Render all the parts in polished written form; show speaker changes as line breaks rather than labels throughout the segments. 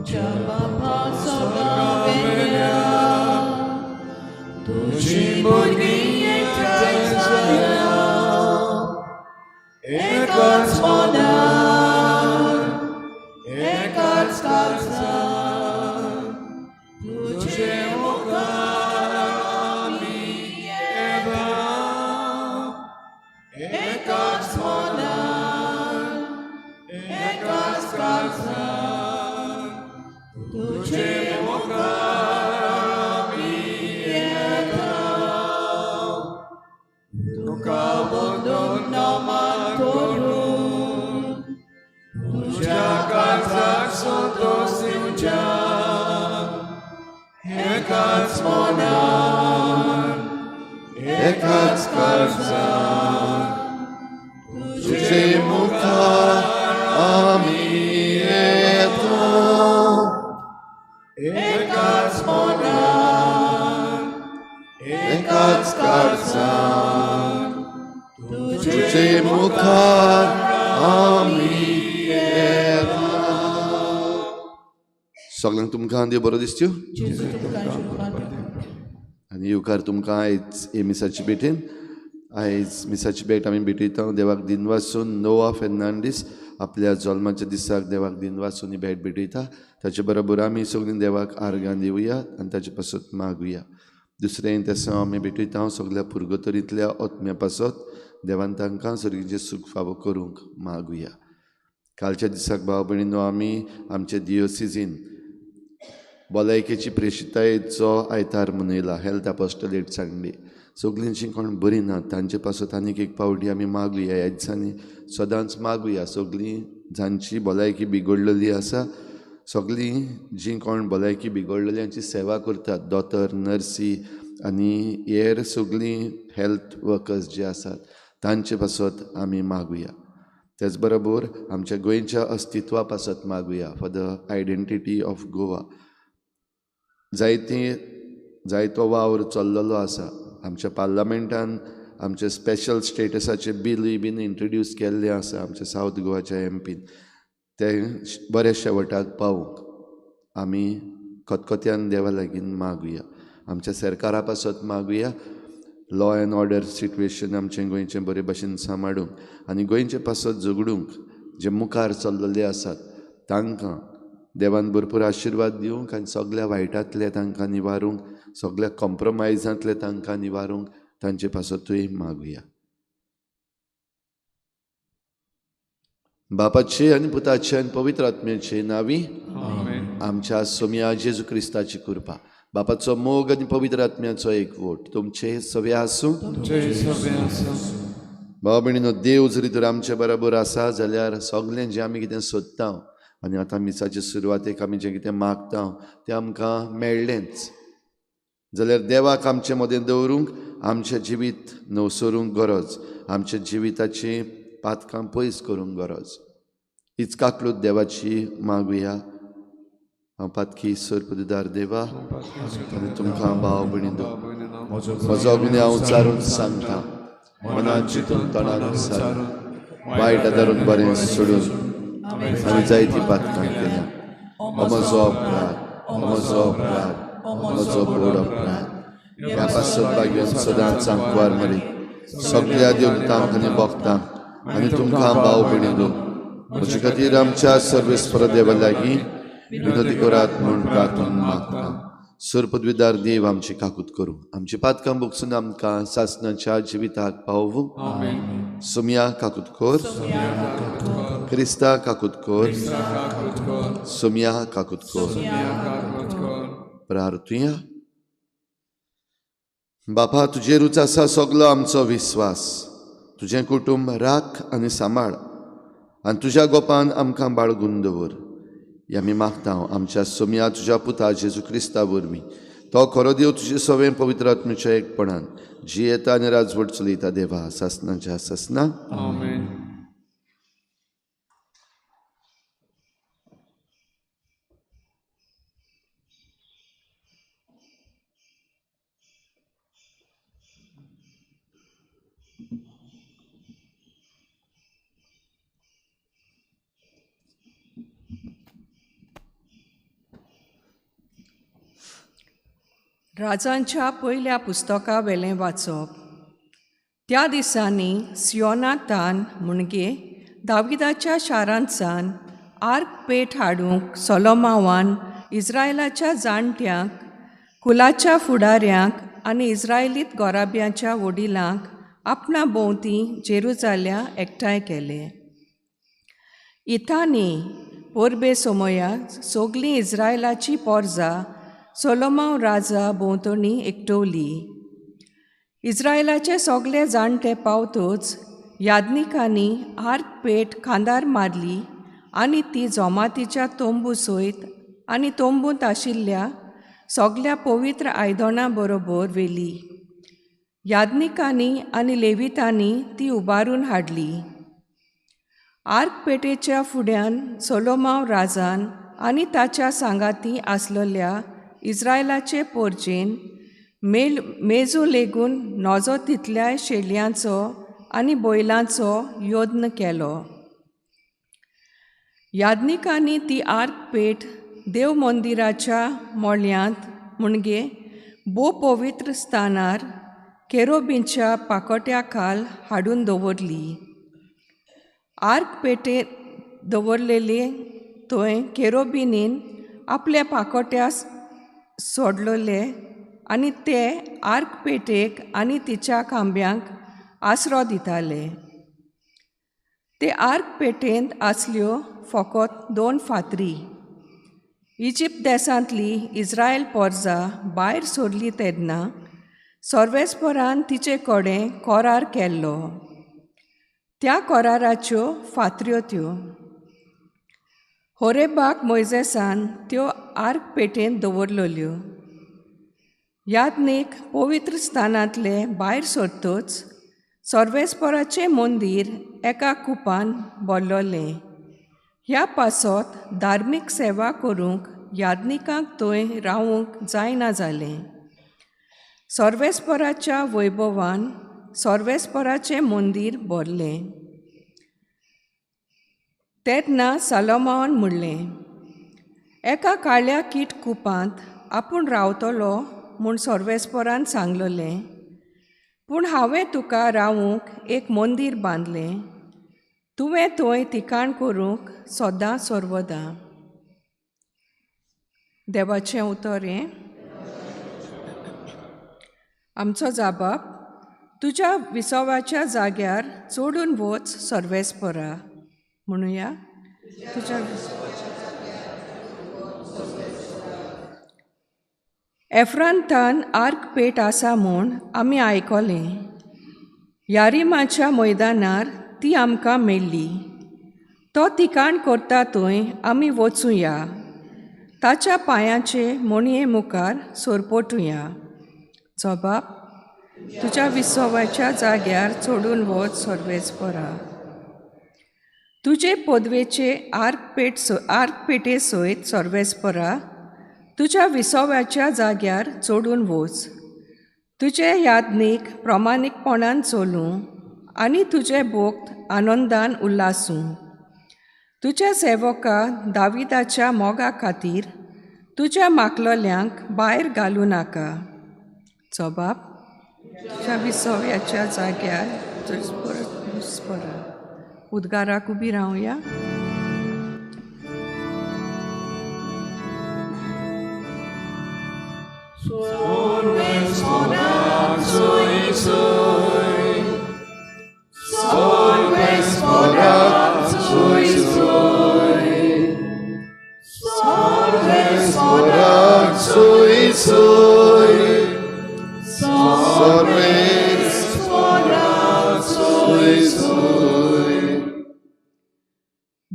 तुझ्या बापा सगळ्या तुझी भुरगी एकठांय जाल्या एकाच मनार एकाच काळजात तुझे मुखार आमी येता एकाच मनार एकाच काळजात तुझे मुखार आमी येता तुका बंदूक नामान करून तुझ्या काळजाक संतोष दिवच्या एकाच मनार एकाच काळजात तुझे मुखार आमी येता एकाच मनार एकाच काळजात तुझे मुखार आमी येता.
सगळ्यांक तुमकां देव बरो दिसच्यो आनी येवकार तुमकां आयज हे मिसाची भेटेन आयज मिसाची भेट आमी भेटयता देवाक दिन वाचून नोआ फेर्नांडीस आपल्या जल्माच्या दिसाक देवाक दिन वाचून ही भेट भेटयता. ताचे बरोबर आमी सगळीं देवाक आर्गां दिवया आनी ताचे पासत मागुया. दुसरें तें आमी भेटयता सगळ्या पुर्गतरींतल्या आत्म्या पासत देवान तांकां सर्गीचें सूख फावो करूंक मागुया. कालच्या दिसाक भाव भयणीनो आमी आमचे दियोसिजीन भलायकेची प्रेशितायेचो आयतार मनयला हेल्थ अपोस्टोलेट संडे. सगळींचीं कोण बरीं नात तांचे पासत आनीक एक पावटी आमी मागुया. ह्या दिसांनी सदांच मागुया सगळीं जांची भलायकी बिगडलेली आसा सगळीं जीं कोण भलायकी बिगडलेल्यांची सेवा करतात दोतोर नर्सी आनी हेर सगळीं हेल्थ वर्कर्स जे आसात तांचे पासत आमी मागुया. तेच बरोबर आमच्या गोंयच्या अस्तित्वा पासत मागुया for the identity of Goa. जायतो वावर चल्लेलो आसा. आमच्या पार्लमेंटान आमचे स्पेशल स्टेटसाचे बिलूय बीन इंट्रोड्यूस केल्ले आसा आमच्या सावथ गोवाच्या एमपीन. ते बऱ्या शेवटाक पावूंक आमी खतखत्यान देवा लागीं मागुया. आमच्या सरकारा पासत मागुया लॉ एंड ऑर्डर सिट्युएशन आमचें गोंयचें बरे भशेन सांबाळूंक आनी गोंयचे पासत झगडूंक जे मुखार चल्लेले आसात तांकां देवान भरपूर आशिर्वाद दिवंक आनी सगळ्या वायटांतले तांकां निवारूंक सगळ्या कॉम्प्रोमायजांतले तांकां निवारूंक तांचे पासतूय मागुया. बापाचे आनी पुताचे आनी पवित्र आत्म्याचे नांवी आमच्या सोम्या जेजू क्रिस्ताची कृपा बापाचो मोग आनी पवित्र आत्म्याचो एकवट तुमचे सवे आसूं. भाव भयणीनो देव जरी तर आमचे बरोबर आसा जाल्यार सगळें जें आमी कितें सोदता आनी आतां मिसाचे सुरवातेक आमी जें कितें मागता तें आमकां मेळ्ळेंच जाल्यार देवाक आमचे मदें दवरूंक आमचें जिवीत नवसरूंक गरज आमच्या जिविताची पातकां पयस करूंक गरज. इचकाकूच देवाची मागुया. हांव पातकी सर्पदार देवा आनी तुमकां भाव भयणीनो म्हजो गुन्यांव हांव चारून सांगता मनान चिंतून तोंडान सारून वायट धरून बरें सोडून हांवें जायतीं पातकां केल्या. हो म्हजो अपराध म्हजो बोड अपराध. ह्या पासत बागेन सदांच सांकवार मरी सगळ्या देवतांक आनी भक्तांक आनी तुमकां भाव भयणीनो म्हजे खातीर आमच्या सर्वेस्पर देवा लागीं विनोदी करात म्हूण प्रार्थना मागता. सर्पद्विदार देव आमची काकूत करूं आमची पातकां भोगसून आमकां सासणाच्या जिविताक पावूं. सोम्या काकूत कोर क्रिस्ता काकूत कोर सोम्या काकूत कोर. प्रार्थुया. बापा तुजेरूच आसा सगळो आमचो विस्वास. तुजें कुटुंब राख आनी सांबाळ आनी तुज्या गोपान आमकां बाळगून दवर. आमी मागता आमच्या सोम्या तुज्या पुता जेजू क्रिस्ता वरवीं तो खरो देव तुजे सवें पवित्र आत्म्याच्या एकपणान जियेता आनी राजवट चलयता देवा सासणाच्या सासना.
राजांच्या पयल्या पुस्तका वेलें वाचप. त्या दिसांनी सियोनातान म्हणजे दाविदाच्या शारांत सावन आर्क पेट हाडूंक सोलोमावान इस्रायलाच्या जाणट्यांक, कुलाच्या फुडाऱ्यांक आनी इस्रायलीत गोराब्याच्या वडिलांक आपणा भोंवती जेरुजाल्या एकठांय केले. इथानी पोरबे सोमया सोगलीं इस्रायलाची पोरजां सोलोमाव राजा भोंवतणी एकटवली. इस्रायलाचे सोगले जाणटे पावतूच यादनिकांनी आर्क पेट खांदार मारली आनी ती जोमातीच्या तोंबू सयत आनी तोंबूंत आशिल्ल्या सोगल्या पवित्र आयदनां बरोबर व्हेली. यादनिकांनी आनी लेवितांनी ती उबारून हाडली. आर्क पेटेच्या फुड्यान सोलोमाव राजान आनी ताच्या सांगाती आसलेल्या इस्रायलाचे पोरचेन मेजू लेगून नजो तितल्याय शेळयांचो आनी बैलांचो योद्न केलो. यादनिकांनी ती आर्क पेट देव मंदिराच्या मोळ्यांत म्हणजे भोव पवित्र स्थानार केरोबींच्या पाकोट्या खाल हाडून दवरली. आर्क पेटे दवरलेले थंय केरोबिनीन आपल्या पाकोट्या सोडलोले आनी ते आर्क पेटेक आनी तिच्या खांब्यांक आसरो दिताले. ते आर्क पेटेंत आसल्यो फकत 2 फातरी. इजिप्त देशांतली इस्रायल पोरजां भायर सोडली तेन्ना सर्वेस्परान तिचे कडेन करार केल्लो. त्या कराराच्यो फातऱ्यो त्यो. होरेबाक मोइजेसान त्यो आर्क पेटेंत दवरलेल्यो. यादनीक पवित्र स्थानांतले भायर सरतूच सर्वेस्पराचें मंदीर एका कुपान भरलोलें. ह्या पासत धार्मीक सेवा करूंक यादनिकांक थंय रावूंक जायना जालें. सर्वेस्पराच्या वैभवान सर्वेस्पराचें मंदीर भरलें. तेन्ना सोलोमावान म्हणलें, एका काळ्या कीट कुपांत आपूण रावतलो म्हूण सर्वेस्परान सांगलोलें, पूण हांवें तुका रावूंक एक मंदीर बांदलें. तुवें थंय ठिकाण करूंक सदां सर्वदां. देवाचें उतर हें. आमचो जाबाब, तुज्या विसवाच्या जाग्यार चोडून वच सर्वेस्परा. म्हणुया, तुज्या एफ्रांतान आर्क पेट आसा म्हूण आमी आयकलें. यारिमाच्या मैदानार ती आमकां मेळ्ळी. तो ठिकाण करता थंय आमी वचुया. ताच्या पांयाचे मणये मुखार सोरपोटुया. जबाब, तुज्या विसवाच्या जाग्यार चोडून वच सर्वेस्परा. तुजे पदवेचे आर्क पेटे सयत सर्वेस्परा तुज्या विसव्याच्या जाग्यार चोडून वच. तुजे यादनीक प्रमाणीकपणान चलूं आनी तुजे भोक्त आनंदान उल्लासूं. तुज्या सेवका दाविदाच्या मोगा खातीर तुज्या मागलोल्यांक भायर घालूं नाका. जबाब, तुज्या विसव्याच्या जाग्यार सर्वेस्परा. उद्गाराक उबी रावया.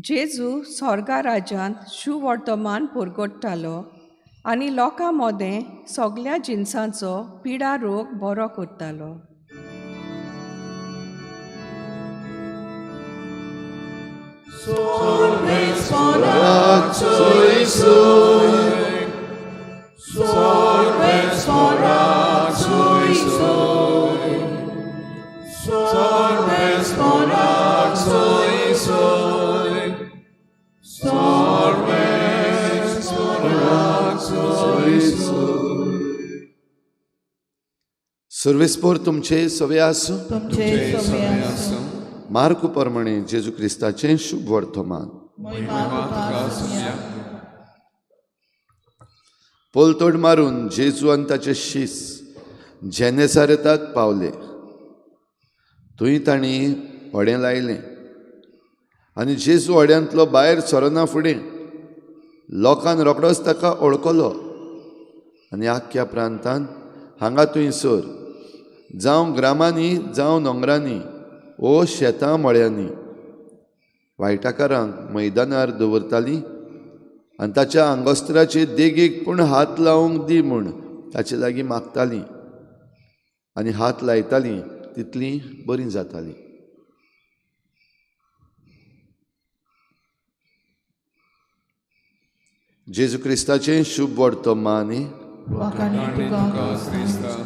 जेजू स्वर्गा राज्यांत शुवर्तमान पुरगोडटालो आनी लोकां मदें सगल्या जिन्सांचो पिडा रोग बरो करतालो.
सर्वेस्पोर तुमचे सवे आसूं.
तुमचे सवे आसूं.
मार्क प्रमाणे जेजू क्रिस्ताचें शुभ वर्तमान.
महिमा तुका आसूं.
पोलतोड मारून जेजू आनी ताचे शीस जेनेसारेताक पावले. थंय तांणी व्हडें लायलें आनी जेजू व्हड्यांतलो भायर सरना फुडें लोकांन रोखडोच ताका वळखलो आनी आख्ख्या प्रांतांत हांगा थंयसर जावं ग्रामांनी जावं दोंगरांनी वो शेतां मळ्यांनी वायटाकारांक मैदानार दवरतालीं आनी ताच्या आंगोस्त्राचे देगेक पूण हात लावंक दी म्हूण ताचे लागीं मागतालीं आनी हात लायतालीं तितलीं बरीं जातालीं. जेजू क्रिस्ताचें शुभ वर्तमान.
वाखाणी तुका क्रिस्ता.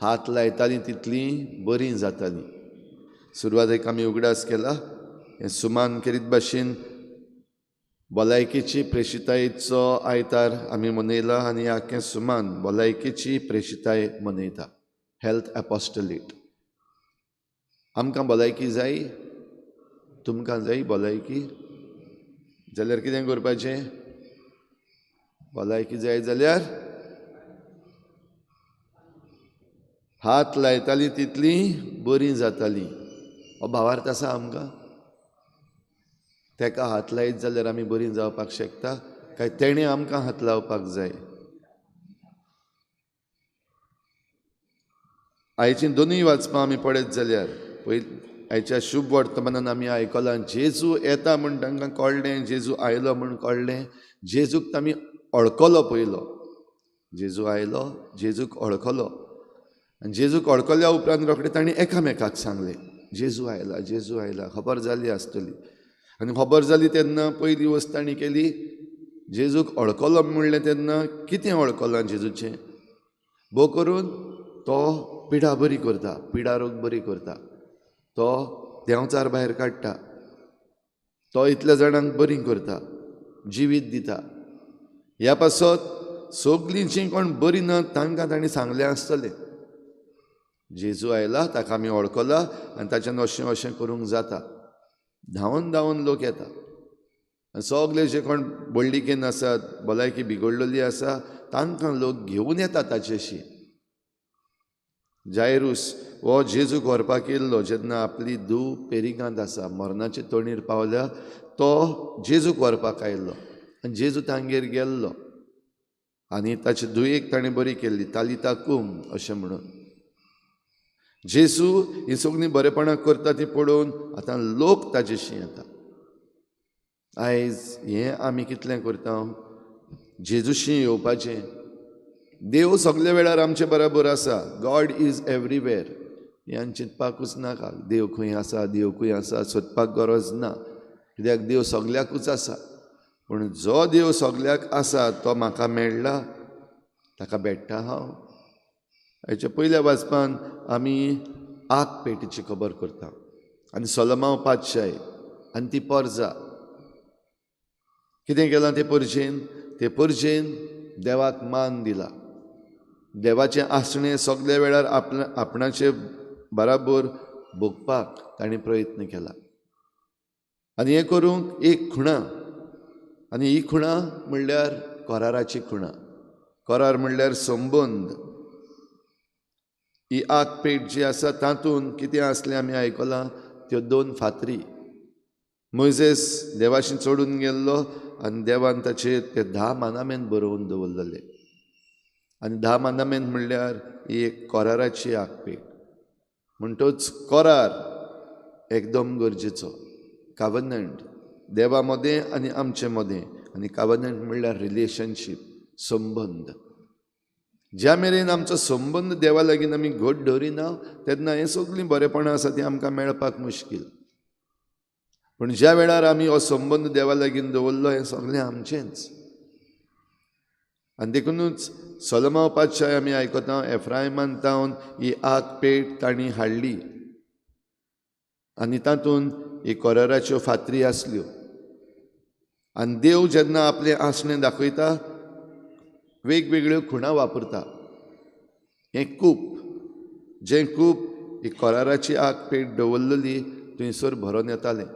हात लायतालीं तितलीं बरीं जातालीं. सुरवातेक आमी उगडास केला. हें सुमान करीत भाशेन भलायकेची प्रेशितायेचो आयतार आमी मनयला आनी आख्खें सुमान भलायकेची प्रेशिताय मनयता. हेल्थ एपोस्टोलेट. आमकां भलायकी जाय, तुमकां जाय भलायकी जाल्यार कितें करपाचें? भलायकी जाय जाल्यार हात लायतालीं तितलीं बरीं जातालीं. हो भावार्थ आसा आमकां? तेका हात लायत जाल्यार आमी बरीं जावपाक शकता काय तेणें आमकां हात लावपाक जाय? आयचीं दोनूय वाचपां आमी पळयत जाल्यार आयच्या शुभ वर्तमानान आमी आयकलां जेजू येता म्हूण तांकां कळ्ळें, जेजू आयलो म्हूण कळ्ळें. जेजूक आमी वळखलो पयलो. जेजू आयलो, जेजूक वळखलो आनी जेजूक वळखल्या उपरांत रोखडें तांणी एकामेकाक सांगलें जेजू आयला, जेजू आयला. खबर जाली आसतली आनी खबर जाली तेन्ना पयली वस्त तांणी केली, जेजूक वळखलो म्हणलें तेन्ना कितें वळखलां जेजूचें? भोव करून तो पिडा बरी करता, पिडा रोग बरी करता, तो देंवचार भायर काडटा, तो इतल्या जाणांक बरी करता, जिवीत दिता. ह्या पासत सगलीं जीं कोण बरीं ना तांकां तांणी सांगलें आसतलें जेजू आयला, ताका आमी वळखला आनी ताच्यान अशें अशें करूंक जाता. धांवन धांवन लोक येता आनी सगळे जे कोण बळ्ळिकेन आसात, भलायकी बिगडलेली आसा तांकां लोक घेवन येता ताचेशी. जायरूस हो जेजूक व्हरपाक येयल्लो जेन्ना आपली धूव पेरिगांत आसा, मरणाचे तोणीर पावल्या, तो जेजूक व्हरपाक आयिल्लो आनी जेजू तांगेर गेल्लो आनी ताचे धुयेक ताणें बरी केल्ली, तालिता कूम अशें म्हणून. जेजू ही सगळीं बरेपणां करता ती पळोवन आतां लोक ताचेशी येता. आयज हें आमी कितलें करता? जेजूशी येवपाचें. देव सगळे वेळार आमचे बराबर आसा. God is everywhere. हें आमी चिंतपाकूच नाका. देव खंय आसा, देव खंय आसा सोदपाक गरज ना, कित्याक देव सगल्याकूच आसा. पूण जो देव सगल्याक आसा तो म्हाका मेळ्ळा, ताका भेट्टा हांव. हेच्या पयल्या वाचपान आमी आग पेटीची खबर करता आनी सोलोमांव पातशाय आनी ती पर्जा. कितें केलां ते पर्जेन? ते पर्जेन देवाक मान दिला. देवाचें आसणें सगळे वेळार आपणाचे बराबर भोगपाक ताणें प्रयत्न केला. आनी हें करूंक एक खुणा, आनी ही खुणा म्हणल्यार कोराराची खुणा. कोरार म्हणल्यार संबंद. ही आग पेट जी आसा तातूंत कितें आसलें आमी आयकलां, त्यो 2 फातरी. मोइजेस देवाशी चडून गेल्लो आनी देवान ताचेर ते 10 मानामेंत बरोवन दवरलेले. आनी 10 मानामेंत म्हणल्यार ही एक कोराराची आग पेट. म्हणटूच कोरार एकदम गरजेचो. कावनंट देवा मदें आनी आमचे मदें. आनी कावनंट म्हणल्यार रिलेशनशीप, संबंद. ज्या मेरेन आमचो संबंद देवा लागीं आमी घट दवरिना तेन्ना हें सगळीं बरेपणां आसा ती आमकां मेळपाक मुश्कील. पूण ज्या वेळार आमी हो संबंद देवा लागीं दवरलो हें सगळें आमचेंच. आनी देखूनच सोलोमांव पातशाय आमी आयकता एफ्रायमान तावन ही आग पेट तांणी हाडली आनी तातूंत ही कोराराच्यो फातरी आसल्यो आनी देव जेन्ना आपलें आसणें दाखयता वेगवेगळ्यो खुणा वापरता. हें कूप, जें कूप ही कोराराची आग पेट दवरलेली थंयसर भरोन येतालें.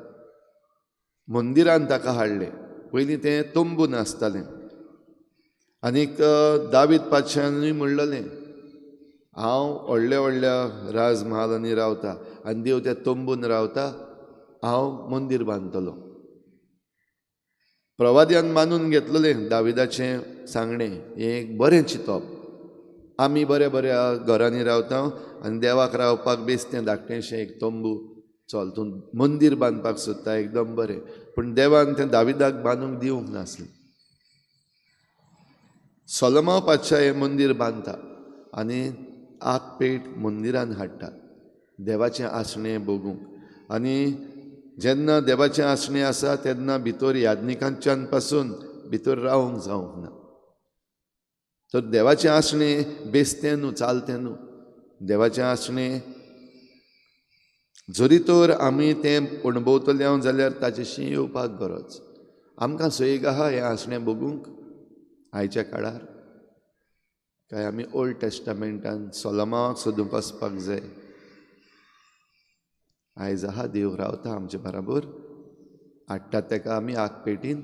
मंदिरांत ताका हाडलें. पयलीं तें तंबून आसतालें. आनीक दावीद पादशानूय म्हणलेलें, हांव व्हडल्या व्हडल्या राजमहालांनी रावता आनी देव त्या तंबून रावता, हांव मंदीर बांदतलों. प्रवाद्यान मानून घेतलेलें दाविदाचें सांगणें. हें एक बरें चिंतप. आमी बऱ्या बऱ्या घरांनी रावता आनी देवाक रावपाक बेश्टें धाकटेंशें एक तंबू चलतून मंदीर बांदपाक सोदता, एकदम बरें. पूण देवान तें दाविदाक बांदूंक दिवंक नासलें. सोलोमो पादशा हें मंदीर बांदता आनी आग पेट मंदिरान हाडटा देवाचें आसणें बगूंक. आनी जेन्ना देवाचें आसणें आसा तेन्ना भितर याज्ञिकांच्यान पासून भितर रावंक जावंक ना. तर देवाचें आसणें बेश्टें न्हू, चालतें न्हू. देवाचें आसणें जरी तर आमी तें अणभवतले जाल्यार ताचेशी येवपाक गरज. आमकां सैग आहा हें आसणें बगूंक आयच्या काळार, काय आमी ओल्ड टेस्टामेंटान सोलोमाक सोदूंक वचपाक जाय? आयज आहा, देव रावता आमचे बराबर. हाडटात तेका आमी आग पेटीन.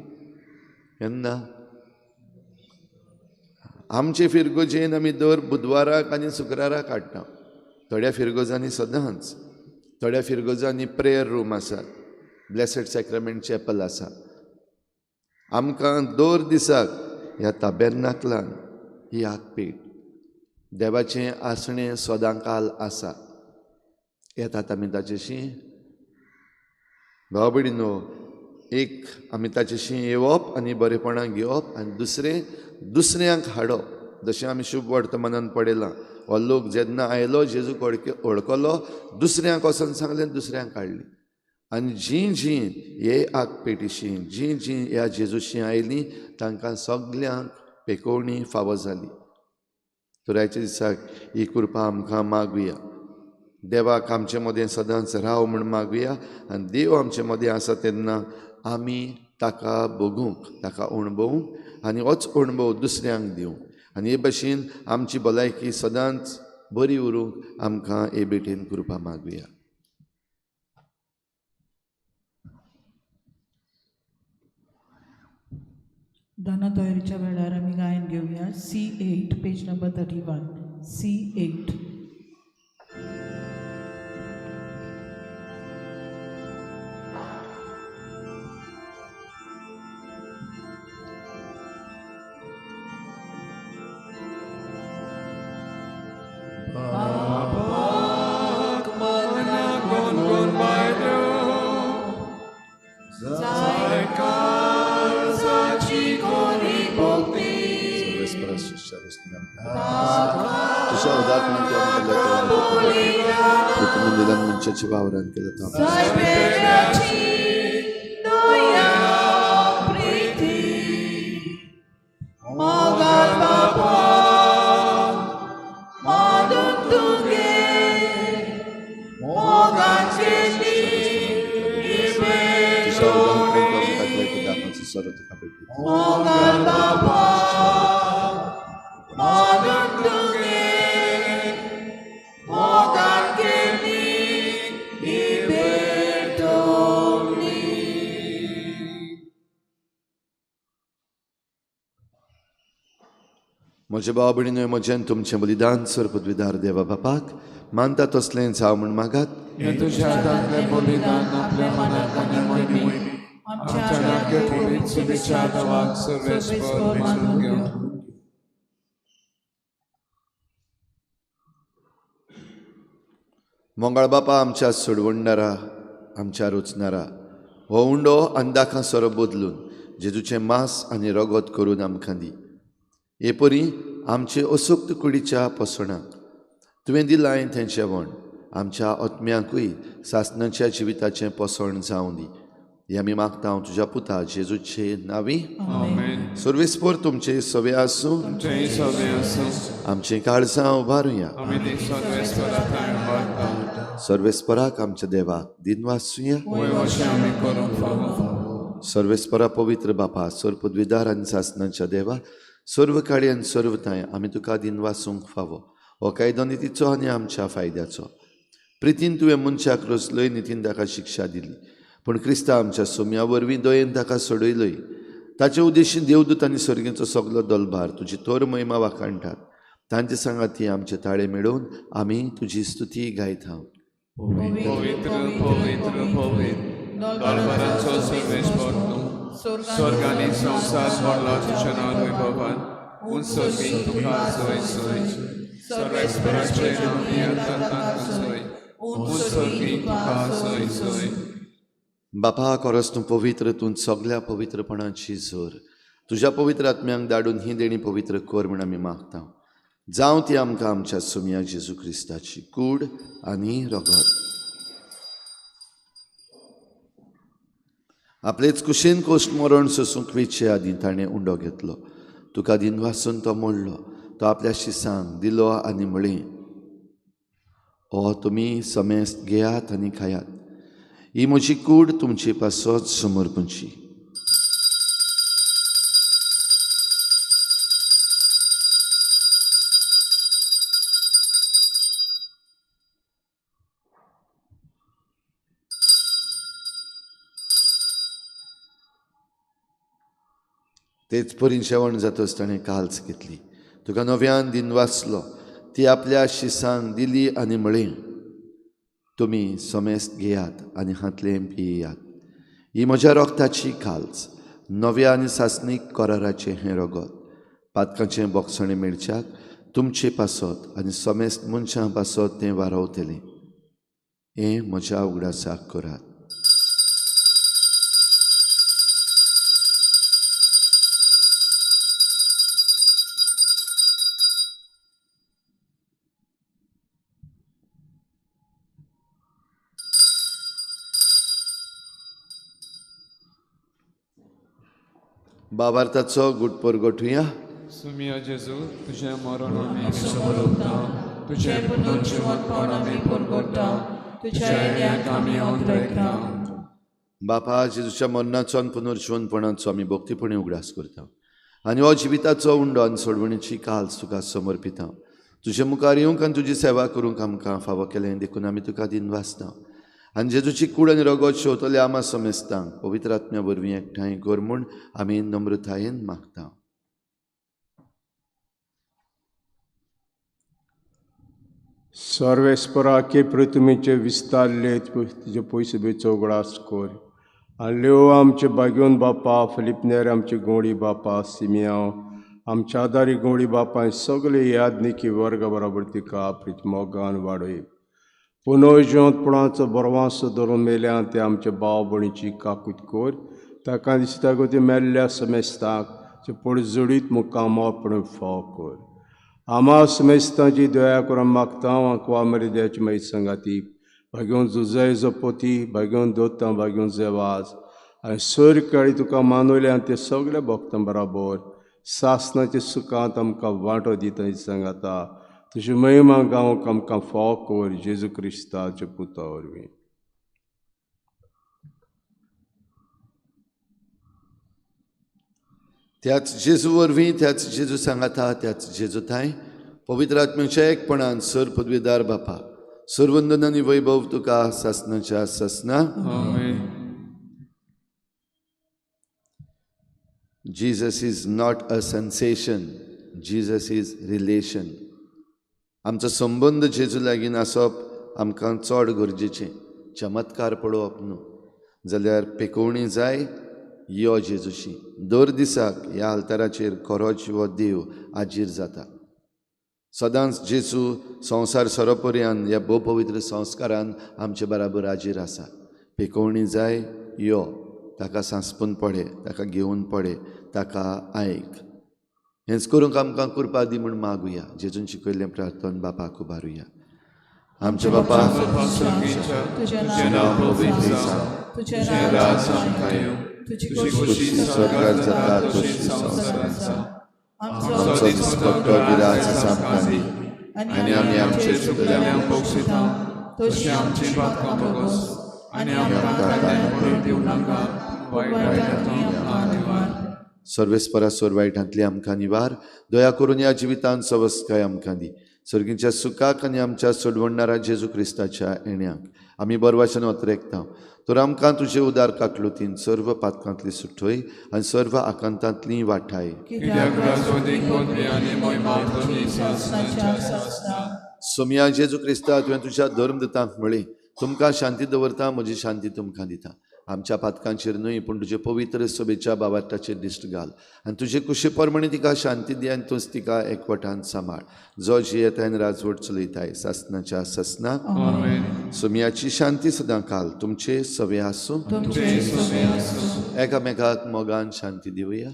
केन्ना आमचे फिरगोजेन आमी दर बुधवाराक आनी शुक्राराक हाडटा. थोड्या फिरगोजांनी सदांच, थोड्या फिरगोजांनी प्रेयर रूम आसा, ब्लेसड सॅक्रमेंट चॅपल आसा. आमकां दर दिसाक ह्या ताबेर्नाकलान ही आग पेट देवाचें आसणें सदांकाल आसा. येतात आमी ताचेशी. भाव भयणीनो, एक आमी ताचेशी येवप आनी बरेपणां घेवप आनी दुसऱ्यांक हाडप. जशें आमी शुभ वर्तमानान पळयलां, हो लोक जेन्ना आयलो जेजूक वळखलो, दुसऱ्यांक वचोन सांगलें, दुसऱ्यांक हाडली. आनी जीं हे आग पेटीशी जीं ह्या जेजूशी आयलीं तांकां सगल्यांक पेकोवणी फावो जाली. तर आयच्या दिसाक ही कृपा आमकां मागुया. देवाक आमचे मदें सदांच राव म्हूण मागुया. आनी देव आमचे मदें आसा तेन्ना आमी ताका बगूंक, ताका अणभवूंक आनी होच अणभव दुसऱ्यांक दिवंक. आनी हे भाशेन आमची भलायकी सदांच बरी उरूंक आमकां हे भेटेन कृपा मागुया.
दाना तयारीच्या वेळार आमी गायन घेवया. C8 page number 31. C8.
तुझ्या उदारपणाची मनशाच्या वावरान केलं म्हजे भाव भयणीनो, म्हजें तुमचें बलिदान सर पदवीदार देवा बापाक मानता तसलें जाव म्हूण मागात.
हे तुझ्या हातांतलें बलिदान आपल्या मनाक आनी मनी आमच्या नाग्य कुडींत सुबेच्या देवाक सर्वेस्पर मेजून घेवन.
मोंगाळ बापा आमच्या सोडवणदारा, आमच्या रुचणारा, हो उंडो अंदाखां सोरो बदलून जेजूचें मांस आनी रगत करून आमकां दी. हे परी आमचे असुक्त कुडीच्या पसणाक तुवें दिलां तें जेवण आमच्या आत्म्याकूय सासणाच्या जिविताचें पसण जावं दी. हे आमी मागता तुज्या पुता जेजूचे नांवी.
आमेन.
सर्वेस्पर तुमचे सवे आसूं,
तुमचेय सवे आसूं.
आमची काळजां उबारुया.
आमी ती सर्वेस्पराक मागता.
सर्वेस्पराक आमच्या देवाक दिन वाचुया.
वय अशें आमी करूंक फावो.
सर्वेस्परा पवित्र बापा सर्व पदवीदार आनी सासणाच्या देवा सर्व काळी आनी सर्वताय आमी तुका दिन वासूंक फावो हो कायदो नितीचो आनी आमच्या फायद्याचो. प्रितीन तुवें मनशाक रचलय नितीन ताका शिक्षा दिली, पूण क्रिस्ता आमच्या सोम्या वरवीं दयेन ताका सोडयलय. ताचे उद्देशीन देवदूत आनी सर्गेचो सगलो दलबार तुजी तोर महिमा वाखाणटात. तांचे सांगाती आमचे ताळे मेळोवन आमी तुजी स्तुती गायता.
पवित्र पवित्र पवित्र दलबारांचो सर्वेस्पर तूं स्वर्ग आनी संसार भरला तुज्या नांव वैभवान उंच सर्गीक तुका सोय सोय सर्वेस्पराचे नांव नियंत्रणांत सोय उंच सर्गीक तुका सोय सोय.
बापा खरोच तूं पवित्र, तूं सगल्या पवित्रपणाची जोर तुज्या पवित्र आत्म्यांक धाडून ही देणी पवित्र कर म्हण आमी मागता. जावं ती आमकां आमच्या सोम्या जेजू क्रिस्ताची कूड आनी रगत. आपलेच कुशीन कोश्ट मरण सोसूंक वेचे आदीं ताणें उंडो घेतलो. तुका दिन वासून तो मोडलो. तो आपल्या शिसांक दिलो आनी म्हळें, हो तुमी समेस्त घेयात आनी खायात. ही म्हजी कूड तुमची पासत समर्पणची. तेच परीन शेवण जातच ताणें काल्स घेतली. तुका नव्यान दिन वाचलो. ती आपल्या शिसांक दिली आनी म्हळें, तुमी समेस्त घेयात आनी हातलें पियेयात. ही म्हज्या रोगताची काल्स, नव्या आनी सासणीक कराराचें हें रगत. पातकाचें बोगसणें मेळच्याक तुमचे पासत आनी समेस्त मनशां पासत तें वारवतलें. हें म्हज्या उगडासाक करात. बाबार्थाचो गुटपर गोठुया.
सुमिया जेजू तुझें मरण आमी समरता, तुझें पुनर्जीवनपण आमी परगट्टा, तुज्या येण्याक आमी अंतरयता.
बापा जेजूच्या मरणाचो आनी पुनर्जीवनपणाचो आमी भक्तीपणी उगडास करता आनी हो जिविताचो उंडो आनी सोडवणेची काल्स तुका समर्पिता. तुजे मुखार येवंक आनी तुजी सेवा करूंक आमकां फावो केलें देखून आमी तुका दिन वाचता. आनी जेजूची कूड आनी रगत शेवतले आमा समेस्तांक पवित्र आत्म्या वरवीं एकठांय कर म्हूण आमी नम्रतायेन मागता.
सर्वेस्परा के पृथ्वीचे विस्तारले तुजे पयसुबेचो उगडास कर. आनी लेव आमचे बागेवन बापा, फिलिपनेर आमचे गोंडी बापा, सिमियांव आमच्या आदारी गोंडी बापा सगळे यादनिकी वर्ग बरोबर तिका प्रितमोगान वाडय. पुनर्जीवनपणाचो बरवांसो धरून मेल्यान ते आमचे भाव भयणीची काकूट कर. ताका दिसता गो ती मेल्ल्या समेस्तांक ते पडजडीत मुकामपण फाव कर. आमा समेस्तांची दया करून मागता. वांकवा मरिद्याची मागीर संगाती भाग्योन जुजय जपोती, भाग्योन दोतां, भाग्योन जेवाज आनी सर काळी तुका मानवल्यान ते सगळे भक्तां बराबर सासणाच्या सुखांत आमकां वांटो दिता सांगाता. तुजी महिमा गावंक आमकां फाव कर जेजू क्रिस्ताच्या पुता वरवीं.
त्याच जेजू वरवीं, त्याच जेजू सांगाता, त्याच जेजूताय पवित्र आत्म्याच्या एकपणान सर पदवीदार बापा सर्वंदन आनी वैभव तुका सासणाच्या सासना.
आमेन.
Jesus is not a sensation, Jesus is relation. आमचो संबंद जेजू लागीं आसप आमकां चड गरजेचें. चमत्कार पळोवप न्हू जाल्यार पेकोवणी जाय यो जेजूशी. दर दिसाक ह्या आल्ताराचेर खरोच हो देव आजीर जाता. सदांच जेजू संवसार सोरोपर्यंत ह्या भोव पवित्र संस्कारान आमचे बराबर आजीर आसा. पेकोवणी जाय यो, ताका सांसपून पडे, ताका घेवन पडे, ताका आयक. हेंच करूंक आमकां कृपा दी म्हूण मागुया. जेजून शिकयल्लें प्रार्थना बापाक उबारुया. आमचे बापा
तुझें नांव पवित्र जावं, तुझें राज आमकां येवं, तुजी खुशी स्वर्गांत जाता तशी संवसारांत जावं. आमचो दिसपट्टो गिराय आमकां दी आनी आमी आमचे चुकल्यांक बोगसिता तशीं आमची पातकां बोगस आनी आमकां कांय पडून दिवं नाका, वायट
सर्वेस्परा सोर वायटांतली आमकां निवार. दया करून या जिवितांत सवस्काय आमकां दी. सर्गीच्या सुखाक आनी आमच्या सोडवणारा जेजू क्रिस्ताच्या येण्याक आमी बरवाशेन वतरेकता. तर आमकां तुजे उदार काकलुतीन सर्व पातकांतली सुटोय आनी सर्व आकांतांतली वाटाय.
कित्याक राजवटीक पदवी आनी महिमा तुजी सासणाच्या सासणा.
सोम्या जेजू क्रिस्ता तुवें तुज्या धर्मदतांक म्हळें, तुमकां शांती दवरता, म्हजी शांती तुमकां दिता. आमच्या पातकांचेर न्हय पूण तुजे पवित्र सभेच्या बाबाटाचेर दिश्ट घाल आनी तुजे कुशी परमणी तिका शांती दी आनी तूंच तिका एकवटान सांबाळ. जो जियेताय आनी राजवट चलयताय सासणाच्या सासणा.
आमेन.
सोम्याची शांती सदां काल तुमचे सवे आसूं.
तुमचे सवे आसूं.
एकामेकाक मोगान शांती दिवया.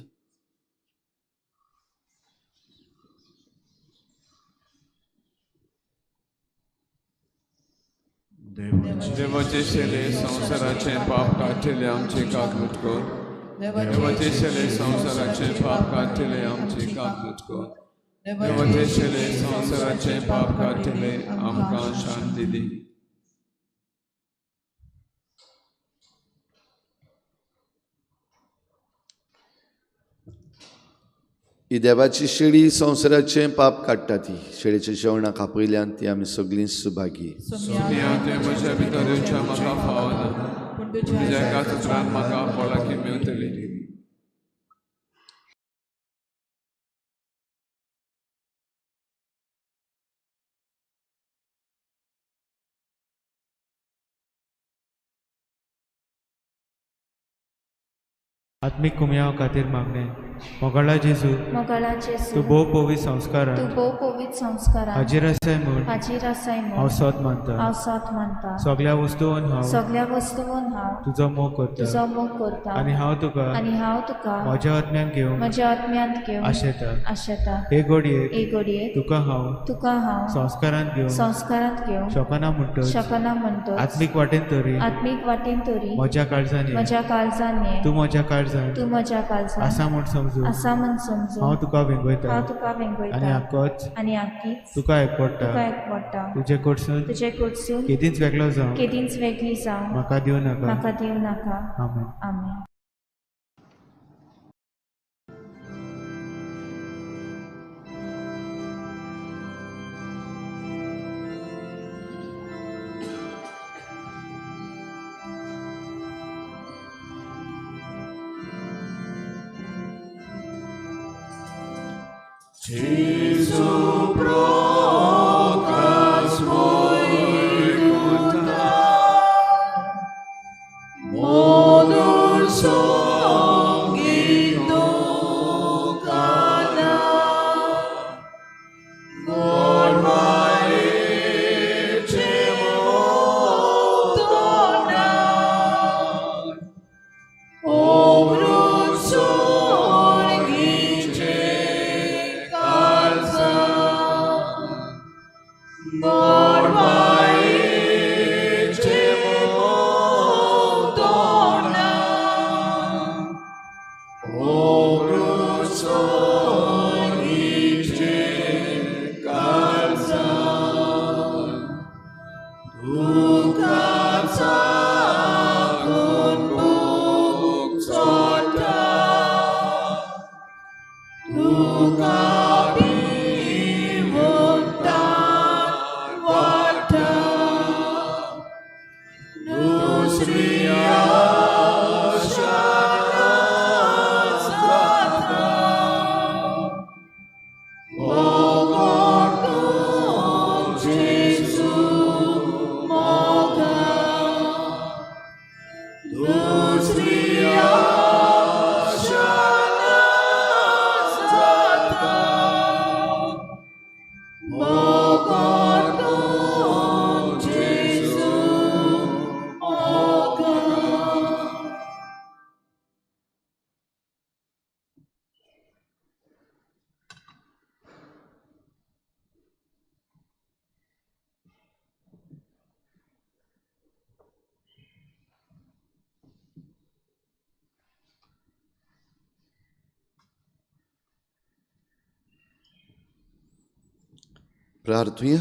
देवाचे शेले संसाराचे पाप काटिले आमचे काकलूट कर. देवाचे शेले संसाराचे पाप काटिले आमचे काकलूट कर. देवाचे शेले संसाराचे पाप काटिले आमकां शांती दी.
ही देवाची शेळी संवसाराचें पाप काडटा. ती शेळीच्या जेवणाक आपयल्यान ती आमी सगळीं सुभागी.
सोम्या ते म्हज्या भितर येवच्या म्हाका फावना, पूण तुज्या एका सुत्रान म्हाका पोलाकी मेवतली.
आत्मिक कुमयाव खातीर मागणे. मोगाळा जेजू,
मोगाळा जेजू,
तूं भोव पवित्र संस्कारान
तूं भोव पवित्र संस्कारान
हाजीर आसाय म्हूण
हाजीर आसाय
हांव
म्हूण
सोत मानता.
हांव साथ मानता.
सगळ्या वस्तूंन हांव
सगळ्या वस्तूंन हांव
तुजो मोग करता
तुजो मोग करता
आनी हांव तुका
आनी हांव तुका
म्हज्या आत्म्यान घेवन
म्हज्या आत्म्यांत घेवन
आशेता.
आशेता.
हे घडयेक
एक घडये
तुका हांव
तुका
संस्कारान घेवन
संस्कारांत घेवन
शोकना म्हणटच
शकना म्हणटो
आत्मीक वाटेन तरी
आत्मीक वाटेन तरी
म्हज्या काळजान ये.
म्हज्या काळजान ये.
तूं म्हज्या काळजान
तूं म्हज्या काळजान
आसा म्हूण समजू
आसा म्हूण समजून
हांव तुका वेंगयता
हांव तुका
आनी
वेंगयता
आक्कोच
आनी आख्खीच
तुका एकवडटा.
तुका एकवडटा.
तुजे कडसून
तुजे कडसून
केदींच वेगळो जावं
केदींच वेगळी जावं
म्हाका दिवं नाका.
म्हाका दिवं नाका.
आमेन.
आमेन.
प्रार्थुया.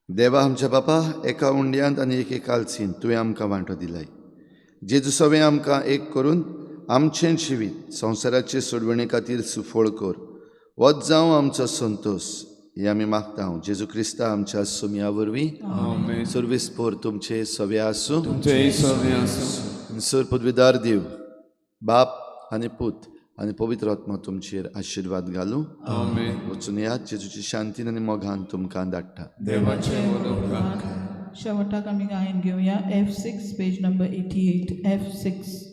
देवा आमच्या बापा, एका उंड्यांत आनी एके कालसीन तुवें आमकां वांटो दिलाय. जेजू सवें आमकां एक करून आमचें जिवीत संवसाराचे सोडवणे खातीर सुफोळ कर. वच जावं आमचो संतोश. हे आमी मागता जेजू क्रिस्ता आमच्या सुमया वरवीं.
आमेन.
सुरविस्पोर तुमचे सवे आसूं.
तुमचे सवे आसूं.
सर पदवीदार देव, बाप आनी पूत आनी पवित्र आत्मा तुमचेर आशिर्वाद घालूं.
आमेन.
वचून याद जेजूची शांतीन आनी मोगान तुमकां धाडटा.
देवाचे मोदक.
शेवटाक आमी गायन घेवया F6 page number 88 F6.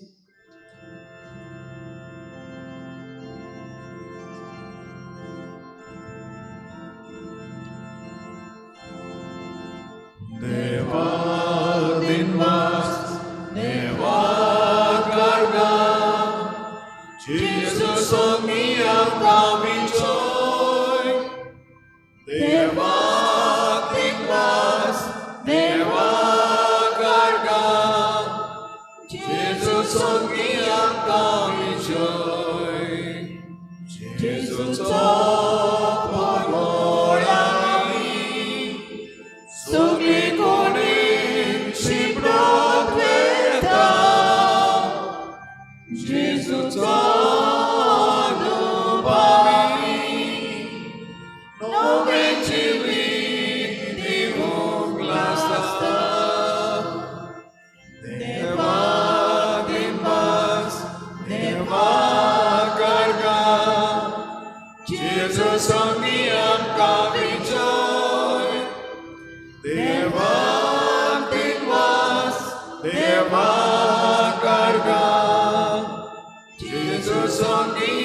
Jesus, on the